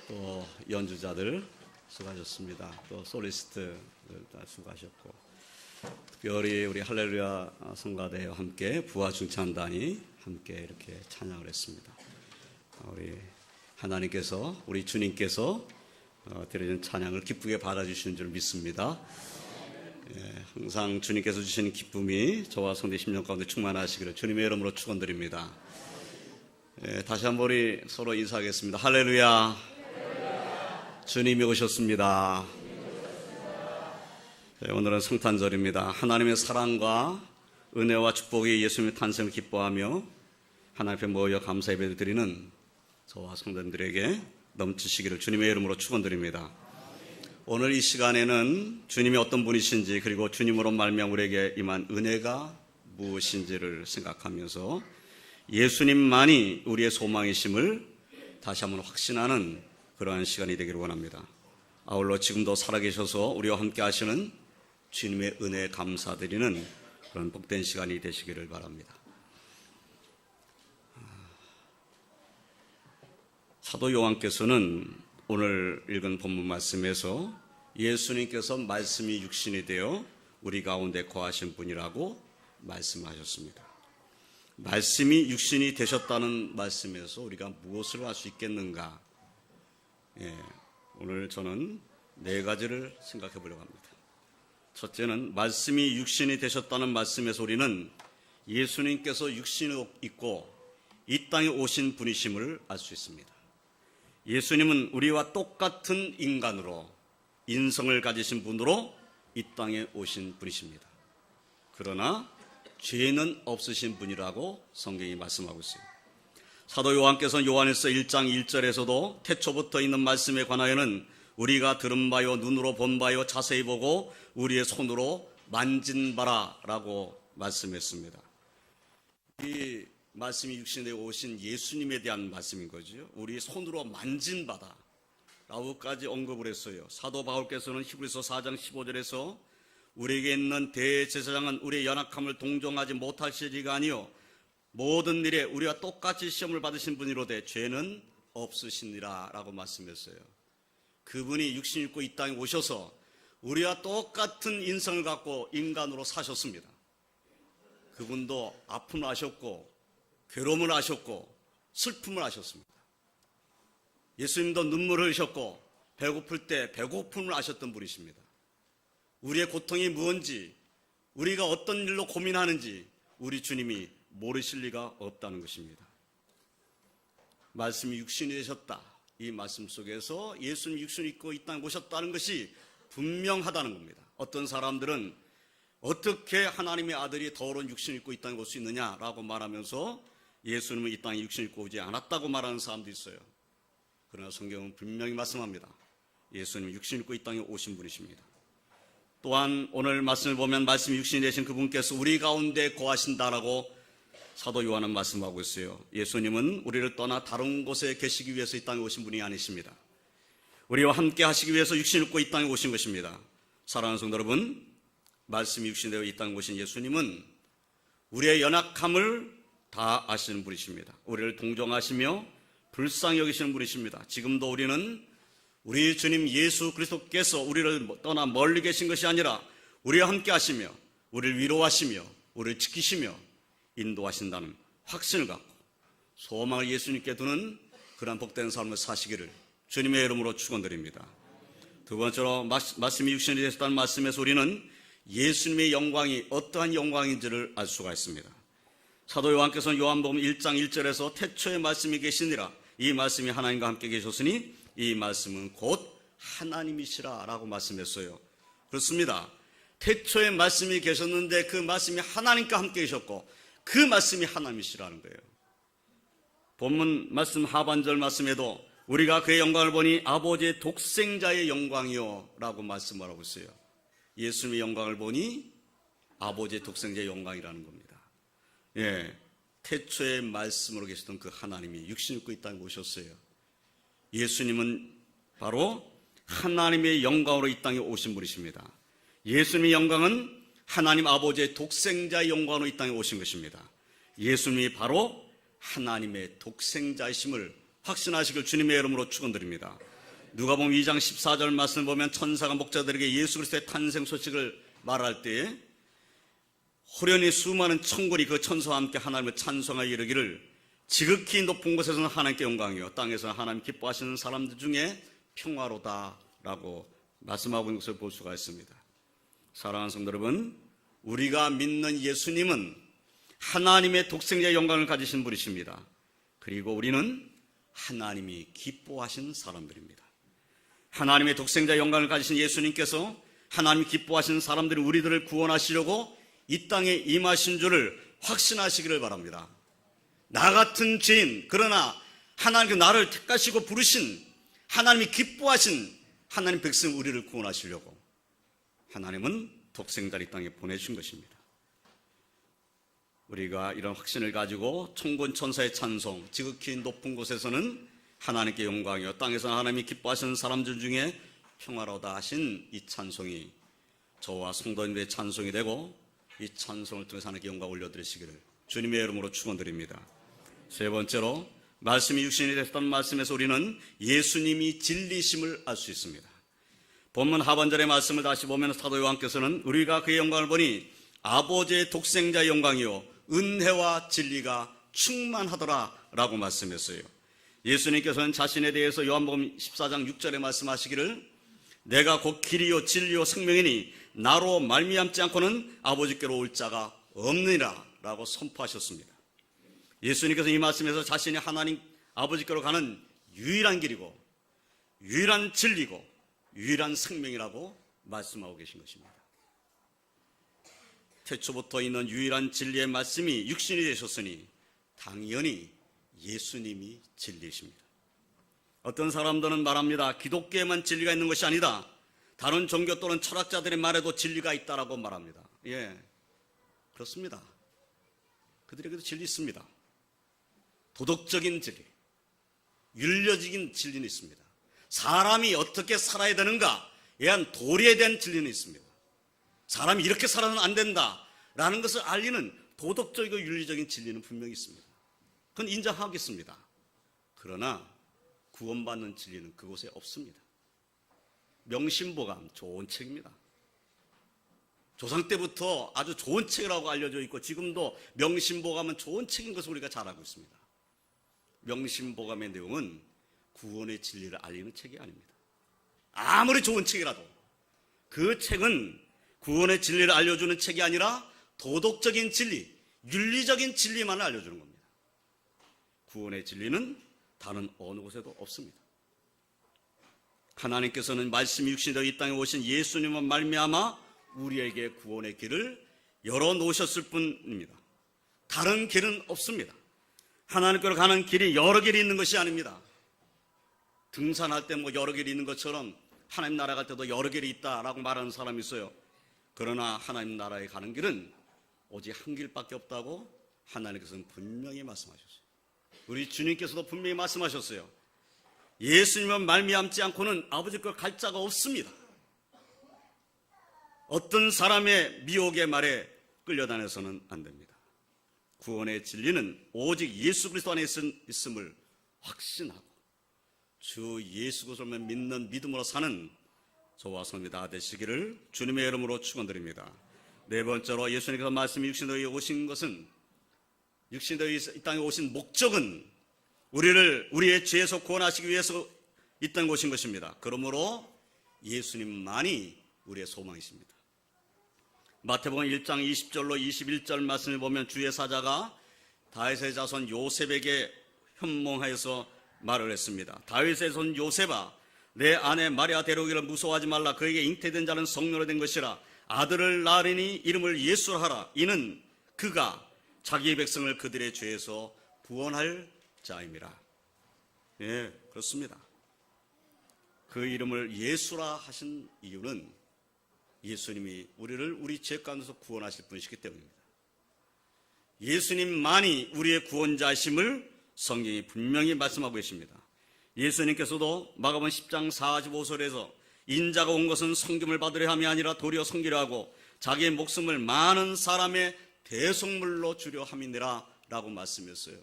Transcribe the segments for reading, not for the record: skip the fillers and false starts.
또 연주자들 수고하셨습니다. 또 솔리스트들 다 수고하셨고, 특별히 우리 할렐루야 성가대와 함께 부하 중창단이 함께 이렇게 찬양을 했습니다. 우리 하나님께서, 우리 주님께서 드려진 찬양을 기쁘게 받아주시는 줄 믿습니다. 항상 주님께서 주시는 기쁨이 저와 성대 10년 가운데 충만하시기를 주님의 이름으로 축원드립니다. 다시 한번 우리 서로 인사하겠습니다. 할렐루야. 주님이 오셨습니다. 오늘은 성탄절입니다. 하나님의 사랑과 은혜와 축복이 예수님의 탄생을 기뻐하며 하나님 앞에 모여 감사 예배를 드리는 저와 성도들에게 넘치시기를 주님의 이름으로 축원드립니다. 오늘 이 시간에는 주님이 어떤 분이신지, 그리고 주님으로 말미암아 우리에게 임한 은혜가 무엇인지를 생각하면서 예수님만이 우리의 소망이심을 다시 한번 확신하는 그러한 시간이 되기를 원합니다. 아울러 지금도 살아계셔서 우리와 함께 하시는 주님의 은혜에 감사드리는 그런 복된 시간이 되시기를 바랍니다. 사도 요한께서는 오늘 읽은 본문 말씀에서 예수님께서 말씀이 육신이 되어 우리 가운데 거하신 분이라고 말씀하셨습니다. 말씀이 육신이 되셨다는 말씀에서 우리가 무엇을 할 수 있겠는가? 오늘 저는 네 가지를 생각해 보려고 합니다. 첫째는 말씀이 육신이 되셨다는 말씀에서 우리는 예수님께서 육신이 있고 이 땅에 오신 분이심을 알 수 있습니다. 예수님은 우리와 똑같은 인간으로 인성을 가지신 분으로 이 땅에 오신 분이십니다. 그러나 죄는 없으신 분이라고 성경이 말씀하고 있어요. 사도 요한께서는 요한일서 1장 1절에서도 태초부터 있는 말씀에 관하여는 우리가 들은 바요, 눈으로 본 바요, 자세히 보고 우리의 손으로 만진 바라라고 말씀했습니다. 이 말씀이 육신에 오신 예수님에 대한 말씀인 거죠. 우리 손으로 만진 바다라고까지 언급을 했어요. 사도 바울께서는 히브리서 4장 15절에서 우리에게 있는 대제사장은 우리의 연약함을 동정하지 못하시리가 아니요 모든 일에 우리와 똑같이 시험을 받으신 분이로되 죄는 없으시니라 라고 말씀했어요. 그분이 육신 입고 이 땅에 오셔서 우리와 똑같은 인성을 갖고 인간으로 사셨습니다. 그분도 아픔을 하셨고 괴로움을 하셨고 슬픔을 하셨습니다. 예수님도 눈물을 흘리셨고 배고플 때 배고픔을 하셨던 분이십니다. 우리의 고통이 무엇인지, 우리가 어떤 일로 고민하는지 우리 주님이 모르실 리가 없다는 것입니다. 말씀이 육신이 되셨다. 이 말씀 속에서 예수님 육신이 있고 이 땅에 오셨다는 것이 분명하다는 겁니다. 어떤 사람들은 어떻게 하나님의 아들이 더러운 육신을 입고 이 땅에 올 수 있느냐라고 말하면서 예수님은 이 땅에 육신을 입고 오지 않았다고 말하는 사람도 있어요. 그러나 성경은 분명히 말씀합니다. 예수님은 육신을 입고 이 땅에 오신 분이십니다. 또한 오늘 말씀을 보면 말씀이 육신이 되신 그분께서 우리 가운데 거하신다라고 사도 요한은 말씀하고 있어요. 예수님은 우리를 떠나 다른 곳에 계시기 위해서 이 땅에 오신 분이 아니십니다. 우리와 함께 하시기 위해서 육신을 입고 이 땅에 오신 것입니다. 사랑하는 성도 여러분, 말씀이 육신되어 이 땅에 오신 예수님은 우리의 연약함을 다 아시는 분이십니다. 우리를 동정하시며 불쌍히 여기시는 분이십니다. 지금도 우리는 우리 주님 예수 그리스도께서 우리를 떠나 멀리 계신 것이 아니라 우리와 함께 하시며 우리를 위로하시며 우리를 지키시며 인도하신다는 확신을 갖고 소망을 예수님께 두는 그런 복된 삶을 사시기를 주님의 이름으로 축원드립니다. 두 번째로 말씀이 육신이 되셨다는 말씀에서 우리는 예수님의 영광이 어떠한 영광인지를 알 수가 있습니다. 사도 요한께서는 요한복음 1장 1절에서 태초에 말씀이 계시니라, 이 말씀이 하나님과 함께 계셨으니 이 말씀은 곧 하나님이시라 라고 말씀했어요. 그렇습니다. 태초에 말씀이 계셨는데 그 말씀이 하나님과 함께 계셨고 그 말씀이 하나님이시라는 거예요. 본문 말씀 하반절 말씀에도 우리가 그의 영광을 보니 아버지의 독생자의 영광이요 라고 말씀을 하고 있어요. 예수님의 영광을 보니 아버지의 독생자의 영광이라는 겁니다. 태초의 말씀으로 계시던 그 하나님이 육신 입고 이 땅에 오셨어요. 예수님은 바로 하나님의 영광으로 이 땅에 오신 분이십니다. 예수님의 영광은 하나님 아버지의 독생자의 영광으로 이 땅에 오신 것입니다. 예수님이 바로 하나님의 독생자이심을 확신하시길 주님의 이름으로 축원드립니다. 누가복음 2장 14절 말씀을 보면 천사가 목자들에게 예수 그리스도의 탄생 소식을 말할 때에 호련히 수많은 천군이 그 천사와 함께 하나님을 찬송하여 이르기를 지극히 높은 곳에서는 하나님께 영광이요 땅에서는 하나님 기뻐하시는 사람들 중에 평화로다라고 말씀하고 있는 것을 볼 수가 있습니다. 사랑하는 성도 여러분, 우리가 믿는 예수님은 하나님의 독생자의 영광을 가지신 분이십니다. 그리고 우리는 하나님이 기뻐하신 사람들입니다. 하나님의 독생자의 영광을 가지신 예수님께서 하나님이 기뻐하시는 사람들이 우리들을 구원하시려고 이 땅에 임하신 줄을 확신하시기를 바랍니다. 나 같은 죄인, 그러나 하나님께 나를 택하시고 부르신 하나님이 기뻐하신 하나님 백성 우리를 구원하시려고 하나님은 독생자를 이 땅에 보내주신 것입니다. 우리가 이런 확신을 가지고 천군 천사의 찬송, 지극히 높은 곳에서는 하나님께 영광이요 땅에서는 하나님이 기뻐하시는 사람들 중에 평화로다 하신 이 찬송이 저와 성도님들의 찬송이 되고 이 찬송을 통해서 하나님께 영광 올려드리시기를 주님의 이름으로 축원드립니다. 세 번째로 말씀이 육신이 됐던 말씀에서 우리는 예수님이 진리심을 알 수 있습니다. 본문 하반절의 말씀을 다시 보면 사도 요한께서는 우리가 그의 영광을 보니 아버지의 독생자의 영광이요 은혜와 진리가 충만하더라 라고 말씀했어요. 예수님께서는 자신에 대해서 요한복음 14장 6절에 말씀하시기를 내가 곧 길이요 진리요 생명이니 나로 말미암지 않고는 아버지께로 올 자가 없느니라 라고 선포하셨습니다. 예수님께서 이 말씀에서 자신이 하나님 아버지께로 가는 유일한 길이고 유일한 진리고 유일한 생명이라고 말씀하고 계신 것입니다. 태초부터 있는 유일한 진리의 말씀이 육신이 되셨으니 당연히 예수님이 진리이십니다. 어떤 사람들은 말합니다. 기독교에만 진리가 있는 것이 아니다. 다른 종교 또는 철학자들의 말에도 진리가 있다라고 말합니다. 예, 그렇습니다. 그들에게도 진리 있습니다. 도덕적인 진리, 윤리적인 진리는 있습니다. 사람이 어떻게 살아야 되는가에 대한 도리에 대한 진리는 있습니다. 사람이 이렇게 살아서는 안 된다라는 것을 알리는 도덕적이고 윤리적인 진리는 분명히 있습니다. 그건 인정하겠습니다. 그러나 구원받는 진리는 그곳에 없습니다. 명심보감 좋은 책입니다. 조상 때부터 아주 좋은 책이라고 알려져 있고 지금도 명심보감은 좋은 책인 것을 우리가 잘 알고 있습니다. 명심보감의 내용은 구원의 진리를 알리는 책이 아닙니다. 아무리 좋은 책이라도 그 책은 구원의 진리를 알려주는 책이 아니라 도덕적인 진리, 윤리적인 진리만을 알려주는 겁니다. 구원의 진리는 다른 어느 곳에도 없습니다. 하나님께서는 말씀이 육신이 되어 이 땅에 오신 예수님을 말미암아 우리에게 구원의 길을 열어놓으셨을 뿐입니다. 다른 길은 없습니다. 하나님께로 가는 길이 여러 길이 있는 것이 아닙니다. 등산할 때 뭐 여러 길이 있는 것처럼 하나님 나라 갈 때도 여러 길이 있다라고 말하는 사람이 있어요. 그러나 하나님 나라에 가는 길은 오직 한 길밖에 없다고 하나님께서는 분명히 말씀하셨어요. 우리 주님께서도 분명히 말씀하셨어요. 예수님은 말미암지 않고는 아버지께 갈 자가 없습니다. 어떤 사람의 미혹의 말에 끌려다녀서는 안 됩니다. 구원의 진리는 오직 예수 그리스도 안에 있음을 확신하고 주 예수 그리스도를 믿는 믿음으로 사는 저와 성도님이 다 되시기를 주님의 이름으로 축원드립니다. 네 번째로 예수님께서 말씀이 육신으로 오신 것은 육신으로 이 땅에 오신 목적은 우리의 죄에서 구원하시기 위해서 이 땅에 오신 것입니다. 그러므로 예수님만이 우리의 소망이십니다. 마태복음 1장 20절로 21절 말씀을 보면 주의 사자가 다윗의 자손 요셉에게 현몽하여서 말을 했습니다. 다윗의 손 요셉아, 내 아내 마리아 데려오기를 무서워하지 말라. 그에게 잉태된 자는 성녀로 된 것이라. 아들을 낳으리니 이름을 예수라 하라. 이는 그가 자기의 백성을 그들의 죄에서 구원할 자임이라. 예, 그렇습니다. 그 이름을 예수라 하신 이유는 예수님이 우리를 우리 죄 가운데서 구원하실 분이시기 때문입니다. 예수님만이 우리의 구원자심을 성경이 분명히 말씀하고 계십니다. 예수님께서도 마가복음 10장 45절에서 인자가 온 것은 성김을 받으려 함이 아니라 도리어 섬기려 하고 자기의 목숨을 많은 사람의 대속물로 주려 함이니라 라고 말씀했어요.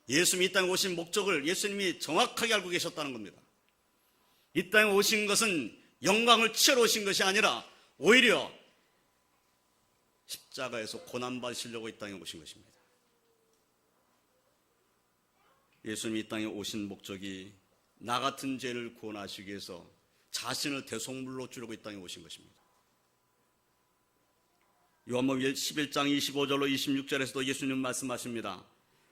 예수님이 이 땅에 오신 목적을 예수님이 정확하게 알고 계셨다는 겁니다. 이 땅에 오신 것은 영광을 취하러 오신 것이 아니라 오히려 십자가에서 고난받으시려고 이 땅에 오신 것입니다. 예수님이 이 땅에 오신 목적이 나 같은 죄를 구원하시기 위해서 자신을 대속물로 주려고 이 땅에 오신 것입니다. 요한복음 11장 25절로 26절에서도 예수님 말씀하십니다.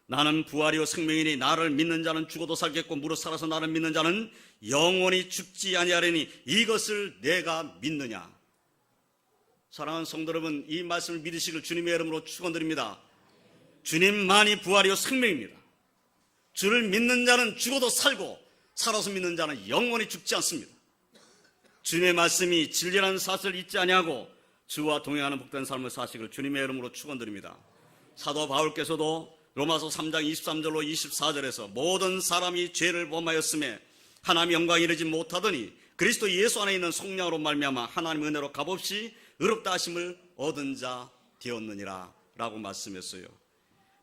나는 부활이요 생명이니 나를 믿는 자는 죽어도 살겠고 무릇 살아서 나를 믿는 자는 영원히 죽지 아니하리니 이것을 내가 믿느냐. 사랑하는 성도 여러분, 이 말씀을 믿으시길 주님의 이름으로 축원드립니다. 주님만이 부활이요 생명입니다. 주를 믿는 자는 죽어도 살고 살아서 믿는 자는 영원히 죽지 않습니다. 주님의 말씀이 진리라는 사실을 잊지 아니하고 주와 동행하는 복된 삶을 사시길 주님의 이름으로 축원드립니다. 사도 바울께서도 로마서 3장 23절로 24절에서 모든 사람이 죄를 범하였음에 하나님의 영광에 이르지 못하더니 그리스도 예수 안에 있는 성령으로 말미암아 하나님의 은혜로 값없이 의롭다 하심을 얻은 자 되었느니라 라고 말씀했어요.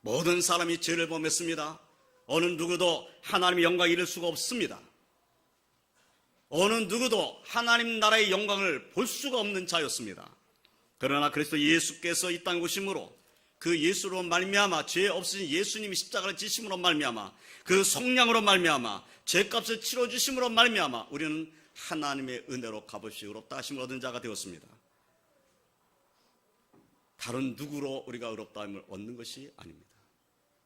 모든 사람이 죄를 범했습니다. 어느 누구도 하나님의 영광에 이를 수가 없습니다. 어느 누구도 하나님 나라의 영광을 볼 수가 없는 자였습니다. 그러나 그리스도 예수께서 이 땅에 오심으로 그 예수로 말미암아 죄 없으신 예수님이 십자가를 지심으로 말미암아 그 속량으로 말미암아 죄값을 치러주심으로 말미암아 우리는 하나님의 은혜로 값없이 의롭다 하심을 얻은 자가 되었습니다. 다른 누구로 우리가 의롭다함을 얻는 것이 아닙니다.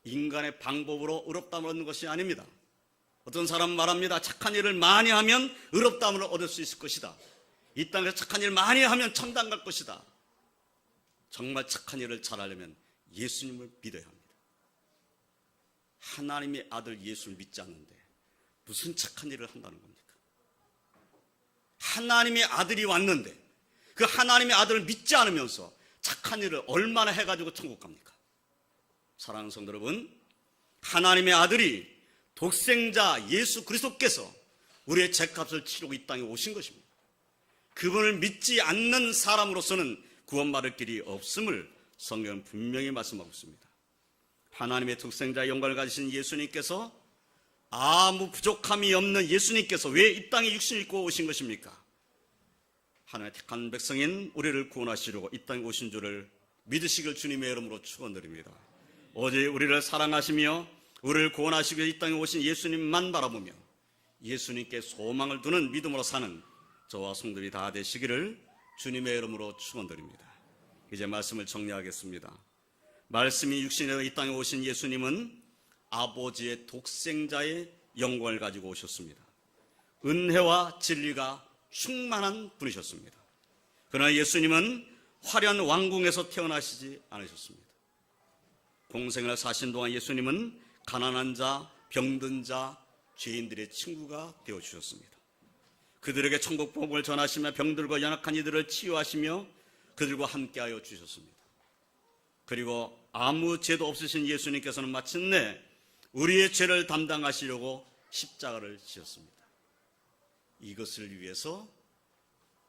인간의 방법으로 의롭다함을 얻는 것이 아닙니다. 어떤 사람은 말합니다. 착한 일을 많이 하면 의롭다함을 얻을 수 있을 것이다. 이 땅에서 착한 일을 많이 하면 천당 갈 것이다. 정말 착한 일을 잘하려면 예수님을 믿어야 합니다. 하나님의 아들 예수를 믿지 않는데 무슨 착한 일을 한다는 겁니까? 하나님의 아들이 왔는데 그 하나님의 아들을 믿지 않으면서 착한 일을 얼마나 해가지고 천국 갑니까? 사랑하는 성도 여러분, 하나님의 아들이 독생자 예수 그리스도께서 우리의 죄값을 치르고 이 땅에 오신 것입니다. 그분을 믿지 않는 사람으로서는 구원받을 길이 없음을 성경은 분명히 말씀하고 있습니다. 하나님의 독생자의 영광을 가지신 예수님께서 아무 부족함이 없는 예수님께서 왜 이 땅에 육신을 입고 오신 것입니까? 하나님의 택한 백성인 우리를 구원하시려고 이 땅에 오신 줄을 믿으시길 주님의 이름으로 축원드립니다. 오직 우리를 사랑하시며 우리를 구원하시기 위해 이 땅에 오신 예수님만 바라보며 예수님께 소망을 두는 믿음으로 사는 저와 성도들이 다 되시기를 주님의 이름으로 축원드립니다. 이제 말씀을 정리하겠습니다. 말씀이 육신으로 이 땅에 오신 예수님은 아버지의 독생자의 영광을 가지고 오셨습니다. 은혜와 진리가 충만한 분이셨습니다. 그러나 예수님은 화려한 왕궁에서 태어나시지 않으셨습니다. 공생을 사신 동안 예수님은 가난한 자, 병든 자, 죄인들의 친구가 되어주셨습니다. 그들에게 천국 복음을 전하시며 병들고 연약한 이들을 치유하시며 그들과 함께하여 주셨습니다. 그리고 아무 죄도 없으신 예수님께서는 마침내 우리의 죄를 담당하시려고 십자가를 지셨습니다. 이것을 위해서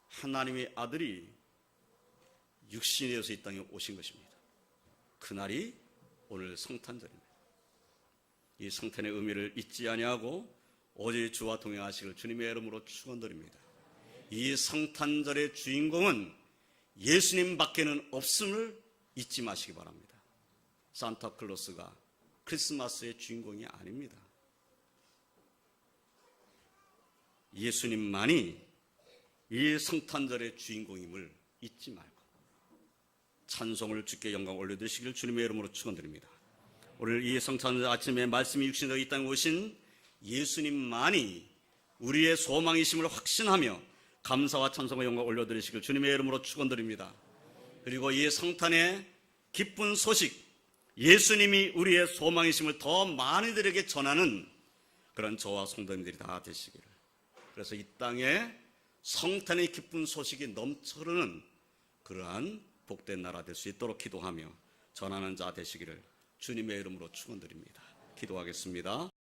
하나님의 아들이 육신이 되어서 이 땅에 오신 것입니다. 그날이 오늘 성탄절입니다. 이 성탄의 의미를 잊지 아니하고 오직 주와 동행하시길 주님의 이름으로 축원드립니다. 이 성탄절의 주인공은 예수님밖에는 없음을 잊지 마시기 바랍니다. 산타클로스가 크리스마스의 주인공이 아닙니다. 예수님만이 이 성탄절의 주인공임을 잊지 말고 찬송을 주께 영광 올려드리시길 주님의 이름으로 축원드립니다. 오늘 이 성탄절 아침에 말씀이 육신으로 이 땅에 오신 예수님만이 우리의 소망이심을 확신하며 감사와 찬송과 영광 올려드리시길 주님의 이름으로 축원드립니다. 그리고 이 성탄의 기쁜 소식, 예수님이 우리의 소망이심을 더 많이들에게 전하는 그런 저와 성도님들이 다 되시기를. 그래서 이 땅에 성탄의 기쁜 소식이 넘쳐 흐르는 그러한 복된 나라 될 수 있도록 기도하며 전하는 자 되시기를 주님의 이름으로 축원드립니다. 기도하겠습니다.